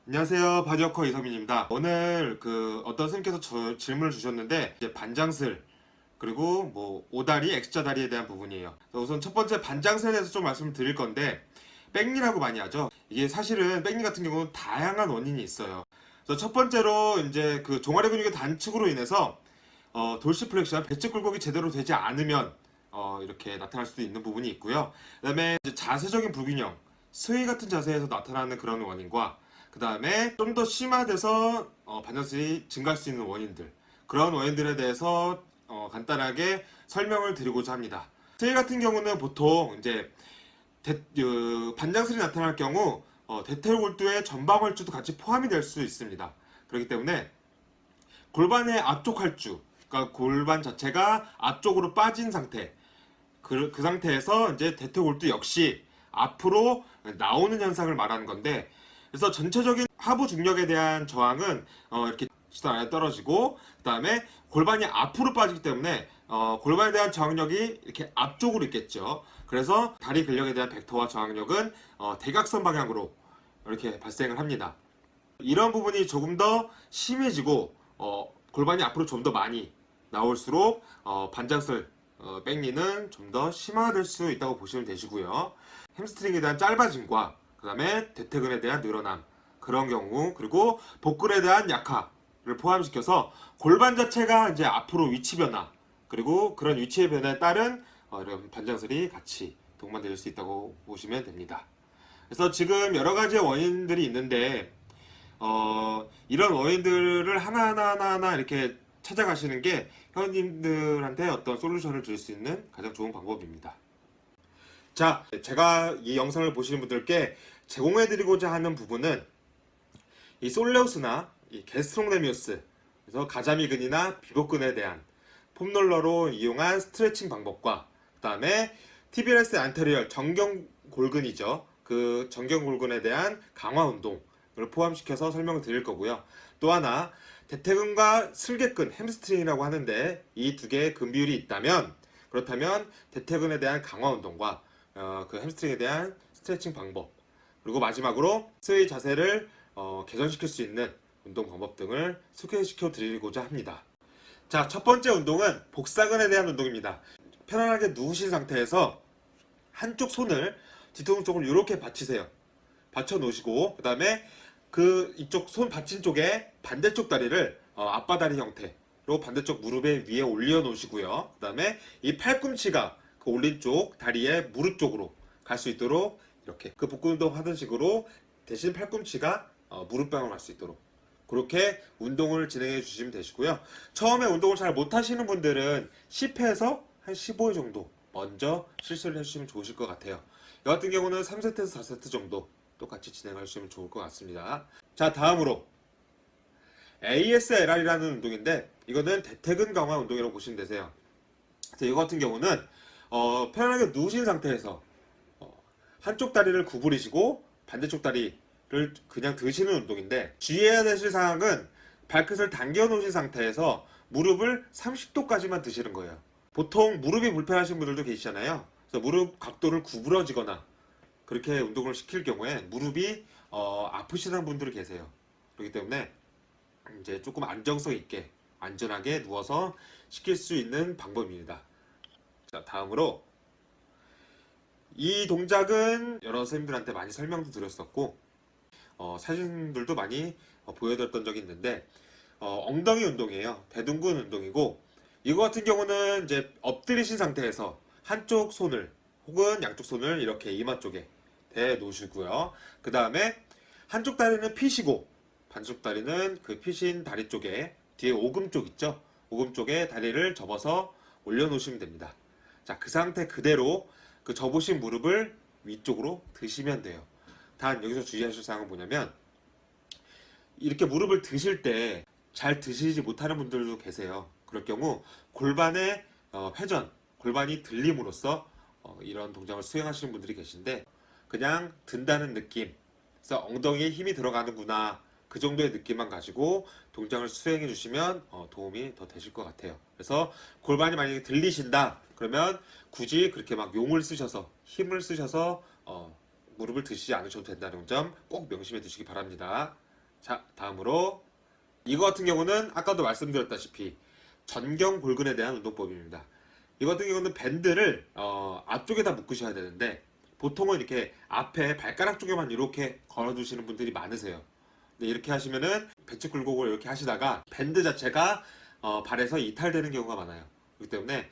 안녕하세요. 바디워커 이서민입니다. 오늘 어떤 선생님께서 질문을 주셨는데 이제 반장슬 그리고 뭐 오다리, X자 다리에 대한 부분이에요. 그래서 우선 첫 번째 반장슬에 대해서 좀 말씀을 드릴 건데 백리라고 많이 하죠. 이게 사실은 백리 같은 경우는 다양한 원인이 있어요. 그래서 첫 번째로 이제 그 종아리 근육의 단축으로 인해서 돌시플렉션, 배측 굴곡이 제대로 되지 않으면 이렇게 나타날 수도 있는 부분이 있고요. 그다음에 이제 자세적인 불균형, 스웨이 같은 자세에서 나타나는 그런 원인과 그 다음에 좀 더 심화돼서 반전슬이 증가할 수 있는 원인들, 그런 원인들에 대해서 간단하게 설명을 드리고자 합니다. 스웨이 같은 경우는 보통 이제 반장슬이 나타날 경우 대퇴골두의 전방활주도 같이 포함이 될 수 있습니다. 그렇기 때문에 골반의 앞쪽 활주, 그러니까 골반 자체가 앞쪽으로 빠진 상태, 그 상태에서 이제 대퇴골두 역시 앞으로 나오는 현상을 말하는 건데, 그래서 전체적인 하부 중력에 대한 저항은 이렇게 시선 아래 떨어지고, 그 다음에 골반이 앞으로 빠지기 때문에 골반에 대한 저항력이 이렇게 앞쪽으로 있겠죠. 그래서 다리 근력에 대한 벡터와 저항력은 대각선 방향으로 이렇게 발생을 합니다. 이런 부분이 조금 더 심해지고 골반이 앞으로 좀 더 많이 나올수록 반장슬 백리는 좀 더 심화될 수 있다고 보시면 되시고요. 햄스트링에 대한 짧아짐과 그 다음에 대퇴근에 대한 늘어남, 그런 경우, 그리고 복근에 대한 약화를 포함시켜서 골반 자체가 이제 앞으로 위치 변화, 그리고 그런 위치의 변화에 따른 이런 반장슬이 같이 동반될 수 있다고 보시면 됩니다. 그래서 지금 여러 가지 원인들이 있는데 이런 원인들을 하나하나 이렇게 찾아가시는 게 회원님들한테 어떤 솔루션을 줄 수 있는 가장 좋은 방법입니다. 자, 제가 이 영상을 보시는 분들께 제공해드리고자 하는 부분은 이 솔레우스나 이 게스트롱레미우스, 그래서 가자미근이나 비복근에 대한 폼롤러로 이용한 스트레칭 방법과 그 다음에 TBLS 안테리얼 정경골근이죠. 그 정경골근에 대한 강화 운동을 포함시켜서 설명을 드릴 거고요. 또 하나, 대퇴근과 슬개근, 햄스트링이라고 하는데 이 두 개의 근 비율이 있다면, 그렇다면 대퇴근에 대한 강화 운동과 그 햄스트링에 대한 스트레칭 방법, 그리고 마지막으로 스웨이 자세를 개선시킬 수 있는 운동 방법 등을 소개시켜 드리고자 합니다. 자, 첫 번째 운동은 복사근에 대한 운동입니다. 편안하게 누우신 상태에서 한쪽 손을 뒤통수 쪽으로 이렇게 받치세요. 받쳐 놓으시고, 그 다음에 이쪽 손 받친 쪽에 반대쪽 다리를 앞바다리 형태로 반대쪽 무릎에 위에 올려 놓으시고요. 그 다음에 이 팔꿈치가 그 올린 쪽 다리의 무릎 쪽으로 갈 수 있도록 이렇게 그 복근 운동 하던 식으로 대신 팔꿈치가 무릎방울 갈 수 있도록 그렇게 운동을 진행해 주시면 되시고요. 처음에 운동을 잘 못하시는 분들은 10회에서 한 15회 정도 먼저 실수를 해주시면 좋으실 것 같아요. 이 같은 경우는 3세트에서 4세트 정도 똑같이 진행해 주시면 좋을 것 같습니다. 자, 다음으로 ASLR이라는 운동인데 이거는 대퇴근 강화 운동이라고 보시면 되세요. 그래서 이거 같은 경우는 편안하게 누우신 상태에서 한쪽 다리를 구부리시고 반대쪽 다리를 그냥 드시는 운동인데, 주의해야 되실 사항은 발끝을 당겨 놓으신 상태에서 무릎을 30도까지만 드시는 거예요. 보통 무릎이 불편하신 분들도 계시잖아요. 그래서 무릎 각도를 구부러지거나 그렇게 운동을 시킬 경우에 무릎이 아프시는 분들이 계세요. 그렇기 때문에 이제 조금 안정성 있게 안전하게 누워서 시킬 수 있는 방법입니다. 자, 다음으로 이 동작은 여러 선생님들한테 많이 설명도 드렸었고 사진들도 많이 보여드렸던 적이 있는데 엉덩이 운동이에요. 대둔근 운동이고, 이거 같은 경우는 이제 엎드리신 상태에서 한쪽 손을 혹은 양쪽 손을 이렇게 이마 쪽에 대 놓으시고요. 그 다음에 한쪽 다리는 피시고 반쪽 다리는 그 피신 다리 쪽에 뒤에 오금 쪽 있죠? 오금 쪽에 다리를 접어서 올려놓으시면 됩니다. 자, 그 상태 그대로 그 접으신 무릎을 위쪽으로 드시면 돼요. 단 여기서 주의하실 사항은 뭐냐면, 이렇게 무릎을 드실 때 잘 드시지 못하는 분들도 계세요. 그럴 경우 골반의 회전, 골반이 들림으로써 이런 동작을 수행하시는 분들이 계신데, 그냥 든다는 느낌, 그래서 엉덩이에 힘이 들어가는구나, 그 정도의 느낌만 가지고 동작을 수행해 주시면 도움이 더 되실 것 같아요. 그래서 골반이 만약에 들리신다 그러면 굳이 그렇게 막 용을 쓰셔서 힘을 쓰셔서 무릎을 드시지 않으셔도 된다는 점 꼭 명심해 두시기 바랍니다. 자, 다음으로 이거 같은 경우는 아까도 말씀드렸다시피 전경 골근에 대한 운동법입니다. 이거 같은 경우는 밴드를 앞쪽에다 묶으셔야 되는데 보통은 이렇게 앞에 발가락 쪽에만 이렇게 걸어두시는 분들이 많으세요. 근데 이렇게 하시면은 배치 굴곡을 이렇게 하시다가 밴드 자체가 발에서 이탈되는 경우가 많아요. 그렇기 때문에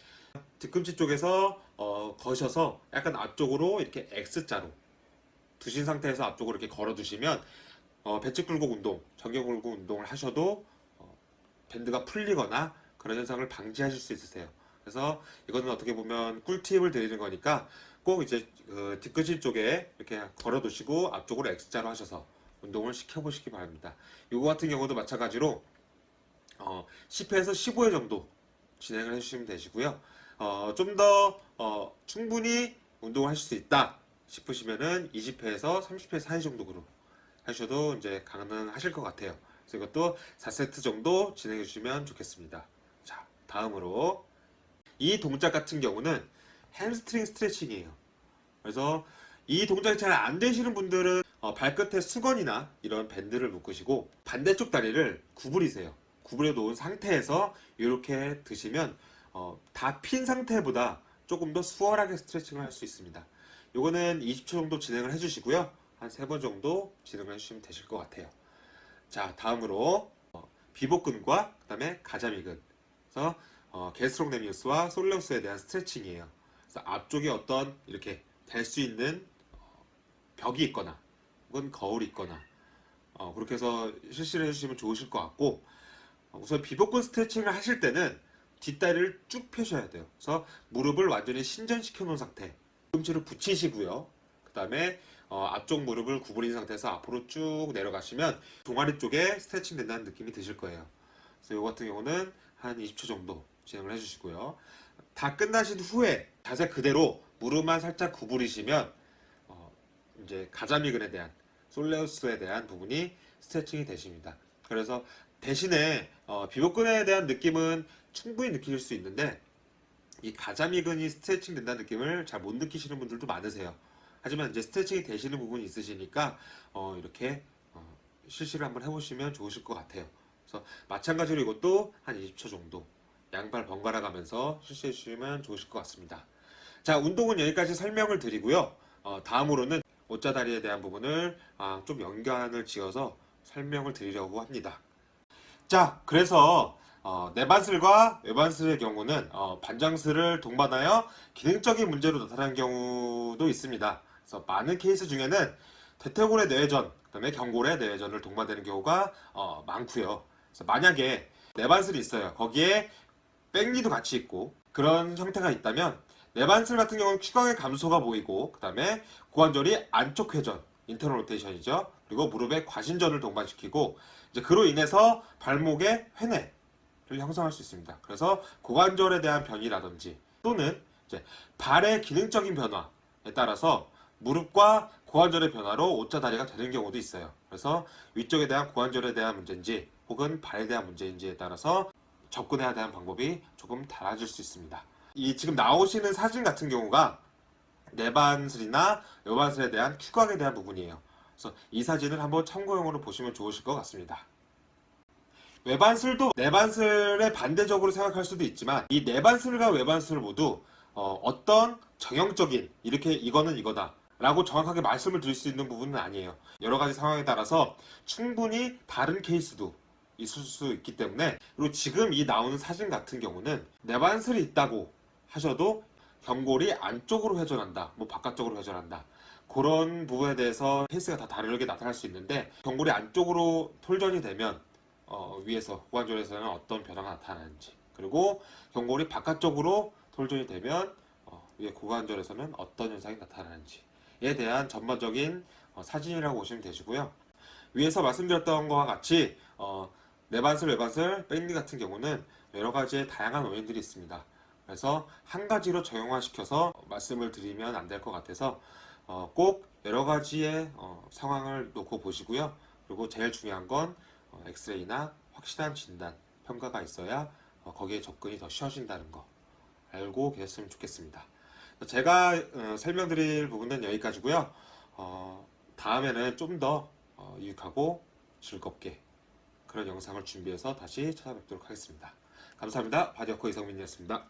뒤꿈치 쪽에서 거셔서 약간 앞쪽으로 이렇게 X자로 두신 상태에서 앞쪽으로 이렇게 걸어두시면 배치 굴곡 운동, 전경 굴곡 운동을 하셔도 밴드가 풀리거나 그런 현상을 방지하실 수 있으세요. 그래서 이거는 어떻게 보면 꿀팁을 드리는 거니까 꼭 이제 뒤꿈치 쪽에 이렇게 걸어두시고 앞쪽으로 X자로 하셔서 운동을 시켜보시기 바랍니다. 이거 같은 경우도 마찬가지로 10회에서 15회 정도 진행을 해주시면 되시고요. 좀 더 충분히 운동을 하실 수 있다 싶으시면은 20회에서 30회 사이 정도로 하셔도 이제 가능하실 것 같아요. 그래서 이것도 4세트 정도 진행해 주시면 좋겠습니다. 자, 다음으로 이 동작 같은 경우는 햄스트링 스트레칭이에요. 그래서 이 동작이 잘 안 되시는 분들은 발끝에 수건이나 이런 밴드를 묶으시고 반대쪽 다리를 구부리세요. 구부려 놓은 상태에서 이렇게 드시면 다 핀 상태보다 조금 더 수월하게 스트레칭을 할 수 있습니다. 요거는 20초 정도 진행을 해주시고요. 한 3번 정도 진행을 해주시면 되실 것 같아요. 자, 다음으로 비복근과 그 다음에 가자미근. 그래서 게스트록네미우스와 솔레우스에 대한 스트레칭이에요. 그래서 앞쪽에 어떤 이렇게 될 수 있는 벽이 있거나 혹은 거울이 있거나 그렇게 해서 실시를 해주시면 좋으실 것 같고 우선 비복근 스트레칭을 하실 때는 뒷다리를 쭉 펴셔야 돼요. 그래서 무릎을 완전히 신전시켜 놓은 상태 뒤꿈치를 붙이시고요. 그 다음에 앞쪽 무릎을 구부린 상태에서 앞으로 쭉 내려가시면 종아리 쪽에 스트레칭 된다는 느낌이 드실 거예요. 그래서 이거 같은 경우는 한 20초 정도 진행을 해주시고요. 다 끝나신 후에 자세 그대로 무릎만 살짝 구부리시면 이제 가자미근에 대한 솔레우스에 대한 부분이 스트레칭이 되십니다. 그래서 대신에 비복근에 대한 느낌은 충분히 느끼실 수 있는데 이 가자미근이 스트레칭 된다는 느낌을 잘 못 느끼시는 분들도 많으세요. 하지만 이제 스트레칭이 되시는 부분이 있으시니까 이렇게 실시를 한번 해보시면 좋으실 것 같아요. 그래서 마찬가지로 이것도 한 20초 정도 양발 번갈아 가면서 실시해 주시면 좋으실 것 같습니다. 자, 운동은 여기까지 설명을 드리고요. 다음으로는 옷자다리에 대한 부분을 좀 연관을 지어서 설명을 드리려고 합니다. 자, 그래서 내반슬과 외반슬의 경우는 반장슬을 동반하여 기능적인 문제로 나타나는 경우도 있습니다. 그래서 많은 케이스 중에는 대퇴골의 뇌회전, 그다음에 경골의 뇌회전을 동반되는 경우가 많고요. 그래서 만약에 내반슬이 있어요. 거기에 백니도 같이 있고 그런 형태가 있다면 내반슬 같은 경우는屈강의 감소가 보이고 그 다음에 고관절이 안쪽 회전, 인터널 로테이션이죠. 그리고 무릎의 과신전을 동반시키고 이제 그로 인해서 발목의 회내를 형성할 수 있습니다. 그래서 고관절에 대한 변이라든지 또는 이제 발의 기능적인 변화에 따라서 무릎과 고관절의 변화로 옷자다리가 되는 경우도 있어요. 그래서 위쪽에 대한 고관절에 대한 문제인지 혹은 발에 대한 문제인지에 따라서 접근해야 되는 방법이 조금 달라질 수 있습니다. 이 지금 나오시는 사진 같은 경우가 내반슬이나 외반슬에 대한 큐각에 대한 부분이에요. 그래서 이 사진을 한번 참고용으로 보시면 좋으실 것 같습니다. 외반슬도 내반슬에 반대적으로 생각할 수도 있지만 이 내반슬과 외반슬 모두 어떤 정형적인 이렇게 이거는 이거다 라고 정확하게 말씀을 드릴 수 있는 부분은 아니에요. 여러 가지 상황에 따라서 충분히 다른 케이스도 있을 수 있기 때문에 그리고 지금 이 나오는 사진 같은 경우는 내반슬이 있다고 하셔도 경골이 안쪽으로 회전한다, 뭐 바깥쪽으로 회전한다 그런 부분에 대해서 케이스가 다 다르게 나타날 수 있는데 경골이 안쪽으로 톨전이 되면 위에서 고관절에서는 어떤 변화가 나타나는지 그리고 경골이 바깥쪽으로 톨전이 되면 위에 고관절에서는 어떤 현상이 나타나는지에 대한 전반적인 사진이라고 보시면 되시고요. 위에서 말씀드렸던 것과 같이 내반슬, 외반슬, 백니 같은 경우는 여러 가지의 다양한 원인들이 있습니다. 그래서 한 가지로 정형화시켜서 말씀을 드리면 안 될 것 같아서 꼭 여러 가지의 상황을 놓고 보시고요. 그리고 제일 중요한 건 엑스레이나 확실한 진단, 평가가 있어야 거기에 접근이 더 쉬워진다는 거 알고 계셨으면 좋겠습니다. 제가 설명드릴 부분은 여기까지고요. 다음에는 좀 더 유익하고 즐겁게 그런 영상을 준비해서 다시 찾아뵙도록 하겠습니다. 감사합니다. 바디워커 이성민이었습니다.